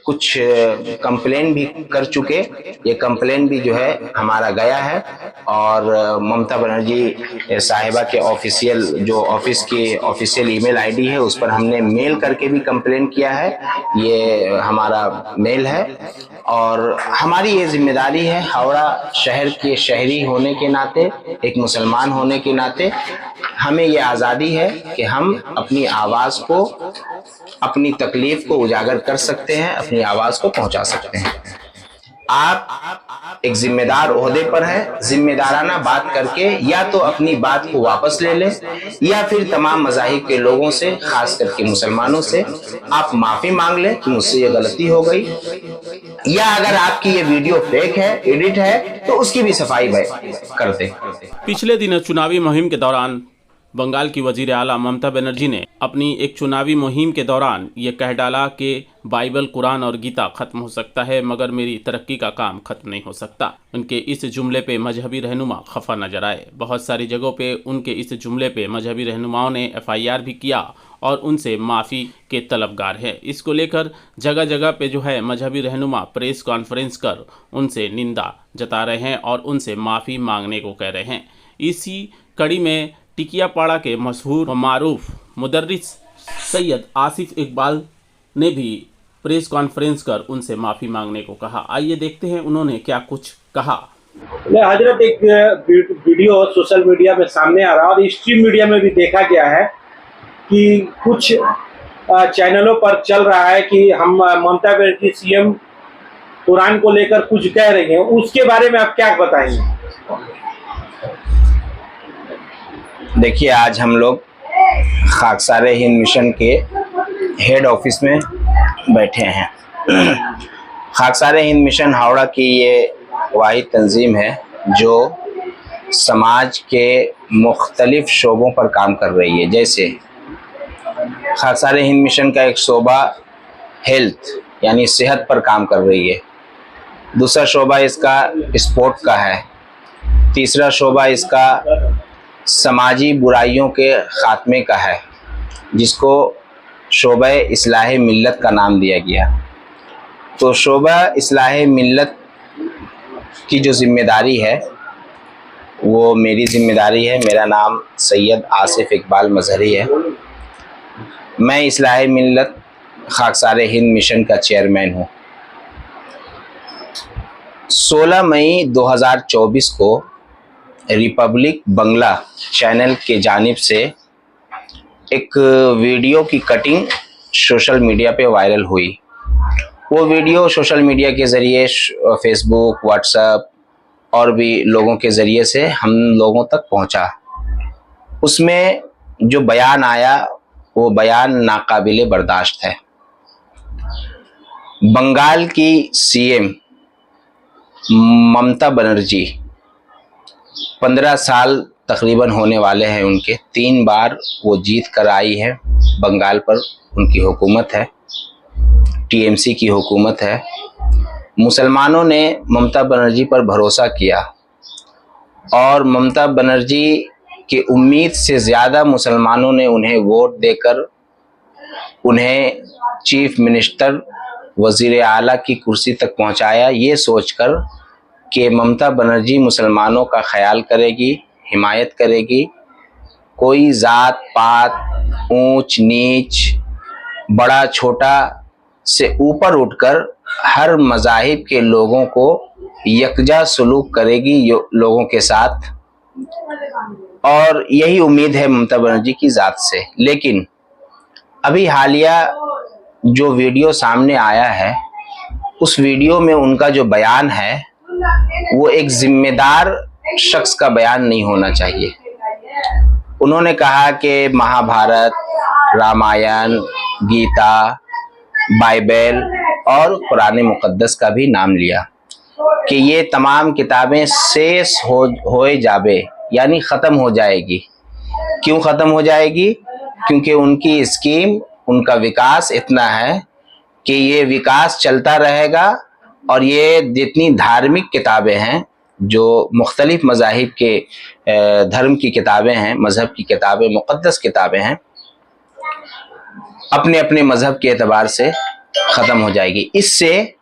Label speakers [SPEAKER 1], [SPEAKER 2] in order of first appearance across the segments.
[SPEAKER 1] कुछ कंप्लेन भी कर चुके। ये कंप्लेन भी जो है हमारा गया है और ममता बनर्जी साहिबा के ऑफिशियल जो ऑफिस की ऑफिशियल ईमेल आईडी है उस पर हमने मेल करके भी कंप्लेन किया है। ये हमारा मेल है और हमारी ये जिम्मेदारी है हावड़ा शहर के शहरी होने के नाते, एक मुसलमान होने के नाते हमें ये आज़ादी है कि हम अपनी आवाज़ को, अपनी तकलीफ को उजागर कर सकते हैं, अपनी आवाज़ को पहुंचा सकते हैं। आप एक जिम्मेदार ओहदे पर हैं, जिम्मेदाराना बात करके या तो अपनी बात को वापस ले लें या फिर तमाम मज़ाहिब के लोगों से, खास करके मुसलमानों से आप माफ़ी मांग लें कि मुझसे ये गलती हो गई, या अगर आपकी ये वीडियो फेक है, एडिट है, तो उसकी भी सफाई कर दें।
[SPEAKER 2] पिछले दिनों चुनावी मुहिम के दौरान बंगाल की वजीर आला ममता बनर्जी ने अपनी एक चुनावी मुहिम के दौरान ये कह डाला कि बाइबल, कुरान और गीता खत्म हो सकता है मगर मेरी तरक्की का काम खत्म नहीं हो सकता। उनके इस जुमले पे मजहबी रहनुमा खफा नजर आए। बहुत सारी जगहों पे उनके इस जुमले पे मजहबी रहनुमाओं ने FIR भी किया और उनसे माफ़ी के तलबगार हैं। इसको लेकर जगह जगह पे जो है मजहबी रहनुमा प्रेस कॉन्फ्रेंस कर उनसे निंदा जता रहे हैं और उनसे माफ़ी मांगने को कह रहे हैं। इसी कड़ी में टिकियापाड़ा के मशहूर व मारूफ मुदर्रिस सैयद आसिफ इकबाल ने भी प्रेस कॉन्फ्रेंस कर उनसे माफ़ी मांगने को कहा। आइए देखते हैं उन्होंने क्या कुछ कहा।
[SPEAKER 3] हजरत, एक वीडियो सोशल मीडिया में सामने आ रहा और स्ट्रीम मीडिया में भी देखा गया है कि कुछ चैनलों पर चल रहा है कि हम ममता बनर्जी CM कुरान को लेकर कुछ कह रही हैं, उसके बारे में आप क्या बताएंगे?
[SPEAKER 1] देखिए, आज हम लोग खाकसार हिंद मिशन के हेड ऑफिस में बैठे हैं। खाकसार हिंद मिशन हावड़ा की ये वाहिद तंजीम है जो समाज के मुख्तलिफ शोबों पर काम कर रही है। जैसे खाकसार हिंद मिशन का एक शोबा हेल्थ यानी सेहत पर काम कर रही है, दूसरा शोबा इसका स्पोर्ट का है, तीसरा शोबा इसका समाजी बुराइयों के ख़ात्मे का है जिसको शोबा इस्लाह मिल्लत का नाम दिया गया। तो शोबा इस्लाह मिल्लत की जो ज़िम्मेदारी है वो मेरी ज़िम्मेदारी है। मेरा नाम सैयद आसिफ इकबाल मजहरी है। मैं इस्लाह मिल्लत खाकसार हिंद मिशन का चेयरमैन हूँ। 16 मई 2024 को रिपब्लिक बंगला चैनल के जानिब से एक वीडियो की कटिंग सोशल मीडिया पे वायरल हुई। वो वीडियो सोशल मीडिया के ज़रिए फेसबुक, व्हाट्सएप और भी लोगों के ज़रिए से हम लोगों तक पहुंचा। उसमें जो बयान आया वो बयान नाकाबिले बर्दाश्त है। बंगाल की CM ममता बनर्जी 15 साल तकरीबन होने वाले हैं उनके, 3 बार वो जीत कर आई है। बंगाल पर उनकी हुकूमत है, TMC की हुकूमत है। मुसलमानों ने ममता बनर्जी पर भरोसा किया और ममता बनर्जी की उम्मीद से ज़्यादा मुसलमानों ने उन्हें वोट देकर उन्हें चीफ मिनिस्टर, वज़ीर आला की कुर्सी तक पहुंचाया, ये सोचकर कि ममता बनर्जी मुसलमानों का ख्याल करेगी, हिमायत करेगी, कोई ज़ात पात, ऊंच नीच, बड़ा छोटा से ऊपर उठकर हर मज़ाहिब के लोगों को यकजा सलूक करेगी लोगों के साथ, और यही उम्मीद है ममता बनर्जी की ज़ात से। लेकिन अभी हालिया जो वीडियो सामने आया है उस वीडियो में उनका जो बयान है वो एक जिम्मेदार शख्स का बयान नहीं होना चाहिए। उन्होंने कहा कि महाभारत, रामायण, गीता, बाइबल और कुरान मुक़द्दस का भी नाम लिया कि ये तमाम किताबें शेष हो जाबे यानी ख़त्म हो जाएगी। क्यों ख़त्म हो जाएगी? क्योंकि उनकी स्कीम, उनका विकास इतना है कि ये विकास चलता रहेगा और ये जितनी धार्मिक किताबें हैं, जो मुख्तलिफ मज़ाहिब के धर्म की किताबें हैं, मज़हब की किताबें, मुक़द्दस किताबें हैं, अपने अपने मज़हब के एतबार से ख़त्म हो जाएगी। इससे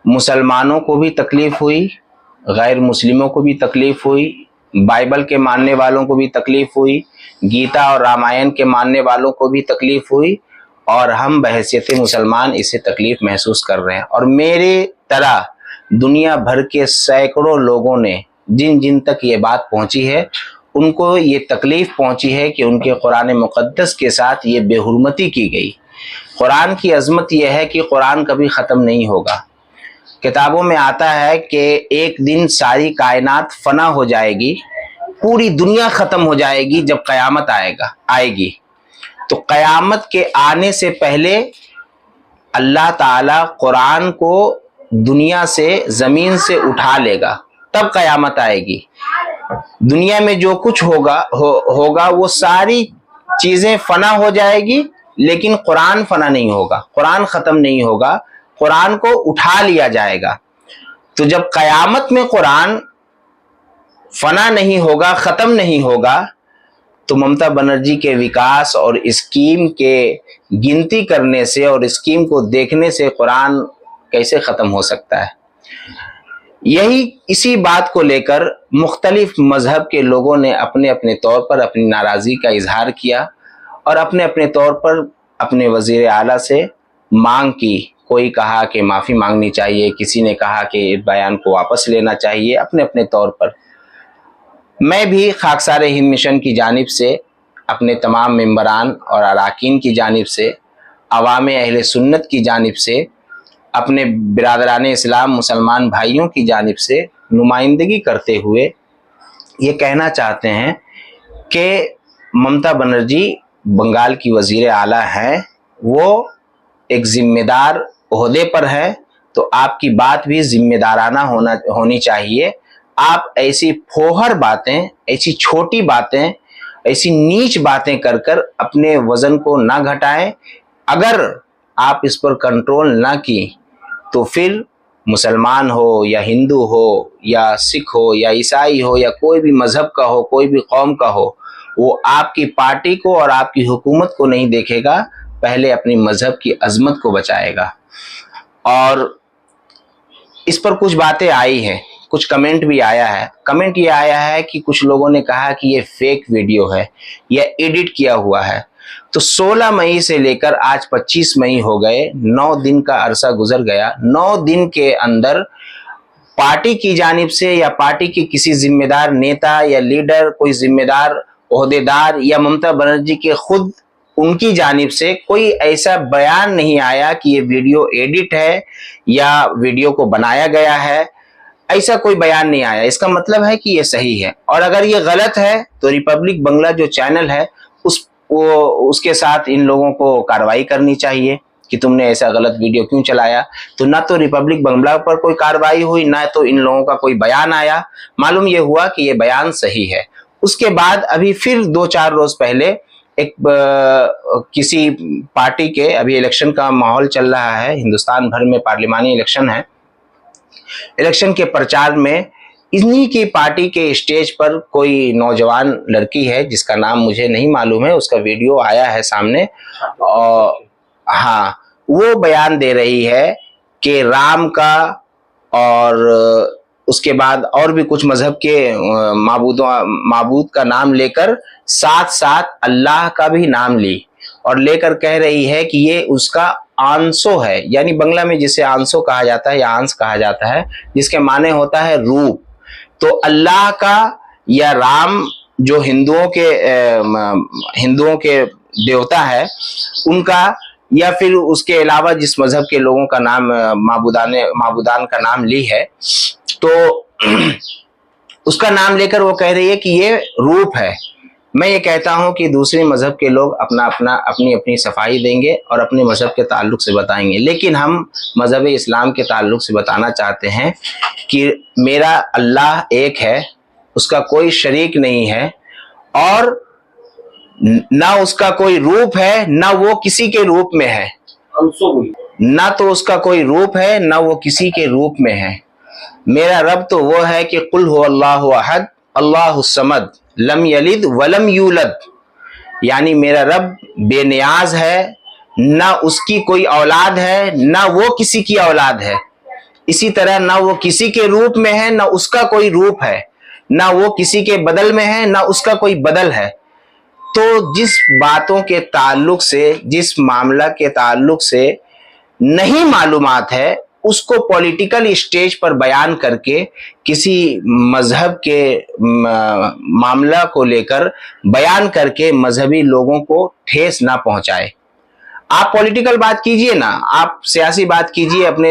[SPEAKER 1] मुसलमानों को भी तकलीफ़ हुई, गैर मुस्लिमों को भी तकलीफ़ हुई, बाइबल के मानने वालों को भी तकलीफ़ हुई, गीता और रामायण के मानने वालों को भी तकलीफ़ हुई, और हम बहैसियत मुसलमान इसे तकलीफ़ महसूस कर रहे हैं। और मेरे तरह दुनिया भर के सैकड़ों लोगों ने, जिन जिन तक ये बात पहुंची है, उनको ये तकलीफ़ पहुंची है कि उनके कुरान मुक़द्दस के साथ ये बेहुरमती की गई। कुरान की अज़मत यह है कि कुरान कभी ख़त्म नहीं होगा। किताबों में आता है कि एक दिन सारी कायनात फना हो जाएगी, पूरी दुनिया ख़त्म हो जाएगी जब क़यामत आएगी। तो क़यामत के आने से पहले अल्लाह ताला कुरान को दुनिया से, ज़मीन से उठा लेगा, तब क़यामत आएगी। दुनिया में जो कुछ होगा वो सारी चीज़ें फना हो जाएगी, लेकिन कुरान फना नहीं होगा, कुरान ख़त्म नहीं होगा, कुरान को उठा लिया जाएगा। तो जब क़यामत में कुरान फना नहीं होगा, ख़त्म नहीं होगा, तो ममता बनर्जी के विकास और स्कीम के गिनती करने से और स्कीम को देखने से कुरान कैसे ख़त्म हो सकता है। इसी बात को लेकर मुख्तलिफ मजहब के लोगों ने अपने अपने तौर पर अपनी नाराज़गी का इजहार किया और अपने अपने तौर पर अपने वज़ीर आला से मांग की। कोई कहा कि माफ़ी मांगनी चाहिए, किसी ने कहा कि इस बयान को वापस लेना चाहिए, अपने अपने तौर पर। मैं भी खाकसार हिंद मिशन की जानिब से, अपने तमाम मेंबरान और अरकान की जानिब से, अवाम अहले सुन्नत की जानिब से, अपने बिरादरान इस्लाम मुसलमान भाइयों की जानिब से नुमाइंदगी करते हुए ये कहना चाहते हैं कि ममता बनर्जी बंगाल की वज़ीर आला हैं, वो एक ज़िम्मेदार ओहदे पर है, तो आपकी बात भी ज़िम्मेदाराना होनी चाहिए। आप ऐसी फोहर बातें, ऐसी छोटी बातें, ऐसी नीच बातें कर कर अपने वज़न को ना घटाएं। अगर आप इस पर कंट्रोल ना की तो फिर मुसलमान हो या हिंदू हो या सिख हो या ईसाई हो या कोई भी मज़हब का हो, कोई भी कौम का हो, वो आपकी पार्टी को और आपकी हुकूमत को नहीं देखेगा, पहले अपनी मज़हब की अज़मत को बचाएगा। और इस पर कुछ बातें आई हैं, कुछ कमेंट भी आया है। कमेंट ये आया है कि कुछ लोगों ने कहा कि ये फेक वीडियो है या एडिट किया हुआ है। तो 16 मई से लेकर आज 25 मई हो गए, 9 दिन का अरसा गुजर गया। 9 दिन के अंदर पार्टी की जानिब से या पार्टी के किसी जिम्मेदार नेता या लीडर, कोई जिम्मेदार ओहदेदार या ममता बनर्जी के खुद उनकी जानिब से कोई ऐसा बयान नहीं आया कि ये वीडियो एडिट है या वीडियो को बनाया गया है। ऐसा कोई बयान नहीं आया। इसका मतलब है कि ये सही है। और अगर ये गलत है तो रिपब्लिक बंगला जो चैनल है उसके साथ इन लोगों को कार्रवाई करनी चाहिए कि तुमने ऐसा गलत वीडियो क्यों चलाया। तो ना तो रिपब्लिक बंगला पर कोई कार्रवाई हुई, ना तो इन लोगों का कोई बयान आया। मालूम ये हुआ कि ये बयान सही है। उसके बाद अभी फिर 2-4 रोज पहले एक किसी पार्टी के, अभी इलेक्शन का माहौल चल रहा है, हिंदुस्तान भर में पार्लिमानी इलेक्शन है, इलेक्शन के प्रचार में इन्हीं की पार्टी के स्टेज पर कोई नौजवान लड़की है जिसका नाम मुझे नहीं मालूम है, उसका वीडियो आया है सामने। और हाँ, वो बयान दे रही है कि राम का और उसके बाद और भी कुछ मजहब के माबूद का नाम लेकर साथ साथ अल्लाह का भी नाम ली और लेकर कह रही है कि ये उसका आंसो है, यानी बंगला में जिसे आंसो कहा जाता है या आंस कहा जाता है, जिसके माने होता है रूप। तो अल्लाह का या राम जो हिंदुओं के देवता है उनका, या फिर उसके अलावा जिस मजहब के लोगों का नाम माबूदान का नाम ली है, तो उसका नाम लेकर वो कह रही है कि ये रूप है। मैं ये कहता हूं कि दूसरे मजहब के लोग अपनी अपनी सफाई देंगे और अपने मजहब के ताल्लुक से बताएंगे, लेकिन हम मजहब इस्लाम के ताल्लुक से बताना चाहते हैं कि मेरा अल्लाह एक है, उसका कोई शरीक नहीं है और ना उसका कोई रूप है, ना वो किसी के रूप में है। ना तो उसका कोई रूप है, ना वो किसी के रूप में है। मेरा रब तो वो है कि कुल हु अल्लाहु अहद अल्लाहुस समद लम यलिद वलम यूलद, यानी मेरा रब बेनियाज है, ना उसकी कोई औलाद है, ना वो किसी की औलाद है। इसी तरह ना वो किसी के रूप में है, ना उसका कोई रूप है, ना वो किसी के बदल में है, ना उसका कोई बदल है। तो जिस बातों के ताल्लुक से, जिस मामला के ताल्लुक से नहीं मालूमात है, उसको पॉलिटिकल स्टेज पर बयान करके किसी मजहब के मामला को लेकर बयान करके मजहबी लोगों को ठेस ना पहुंचाए। आप पॉलिटिकल बात कीजिए ना, आप सियासी बात कीजिए, अपने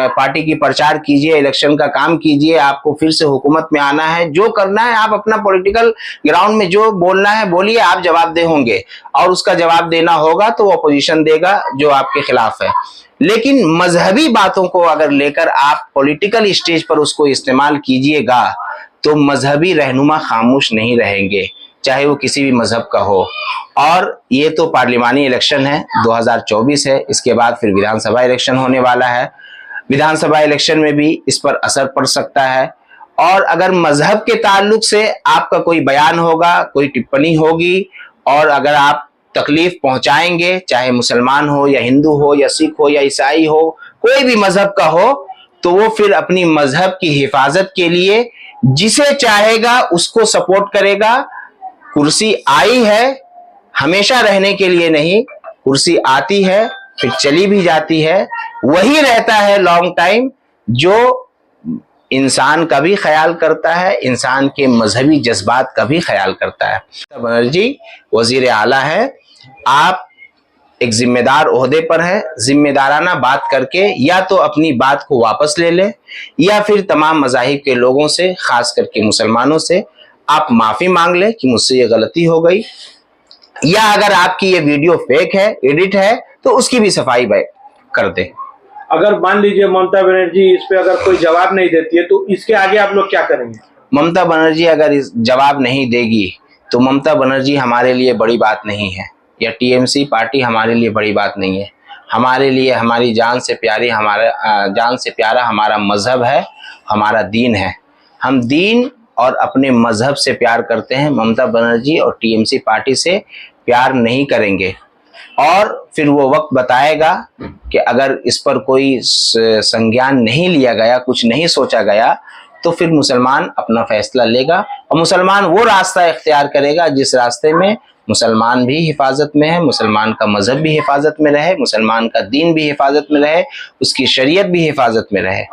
[SPEAKER 1] पार्टी की प्रचार कीजिए, इलेक्शन का काम कीजिए, आपको फिर से हुकूमत में आना है, जो करना है आप अपना पॉलिटिकल ग्राउंड में जो बोलना है बोलिए, आप जवाबदेह होंगे और उसका जवाब देना होगा तो अपोजिशन देगा जो आपके खिलाफ है। लेकिन मजहबी बातों को अगर लेकर आप पॉलिटिकल स्टेज पर उसको इस्तेमाल कीजिएगा तो मजहबी रहनुमा खामोश नहीं रहेंगे, चाहे वो किसी भी मजहब का हो। और ये तो पार्लिमानी इलेक्शन है, 2024 है, इसके बाद फिर विधानसभा इलेक्शन होने वाला है। विधानसभा इलेक्शन में भी इस पर असर पड़ सकता है। और अगर मजहब के ताल्लुक से आपका कोई बयान होगा, कोई टिप्पणी होगी और अगर आप तकलीफ पहुंचाएंगे, चाहे मुसलमान हो या हिंदू हो या सिख हो या ईसाई हो, कोई भी मजहब का हो, तो वो फिर अपनी मजहब की हिफाजत के लिए जिसे चाहेगा उसको सपोर्ट करेगा। कुर्सी आई है हमेशा रहने के लिए नहीं, कुर्सी आती है फिर चली भी जाती है, वही रहता है लॉन्ग टाइम जो इंसान का भी ख्याल करता है, इंसान के मजहबी जज्बात का भी ख्याल करता है। बनर्जी वजीर आला है, आप एक जिम्मेदार ओहदे पर है, जिम्मेदाराना बात करके या तो अपनी बात को वापस ले ले या फिर तमाम मज़ाहिब के लोगों से, खास करके मुसलमानों से आप माफ़ी मांग ले कि मुझसे ये गलती हो गई, या अगर आपकी ये वीडियो फेक है, एडिट है, तो उसकी भी सफाई कर दे।
[SPEAKER 3] अगर मान लीजिए ममता बनर्जी इस पे अगर कोई जवाब नहीं देती है तो इसके आगे आप लोग क्या करेंगे?
[SPEAKER 1] ममता बनर्जी अगर इस जवाब नहीं देगी तो ममता बनर्जी हमारे लिए बड़ी बात नहीं है, या टीएमसी पार्टी हमारे लिए बड़ी बात नहीं है। हमारे लिए हमारी जान से प्यारा हमारा मजहब है, हमारा दीन है। हम दीन और अपने मजहब से प्यार करते हैं। ममता बनर्जी और टीएमसी पार्टी से प्यार नहीं करेंगे। और फिर वो वक्त बताएगा कि अगर इस पर कोई संज्ञान नहीं लिया गया, कुछ नहीं सोचा गया, तो फिर मुसलमान अपना फैसला लेगा और मुसलमान वो रास्ता इख्तियार करेगा जिस रास्ते में मुसलमान भी हिफाजत में है, मुसलमान का मजहब भी हिफाजत में रहे, मुसलमान का दीन भी हिफाजत में रहे, उसकी शरीयत भी हिफाजत में रहे।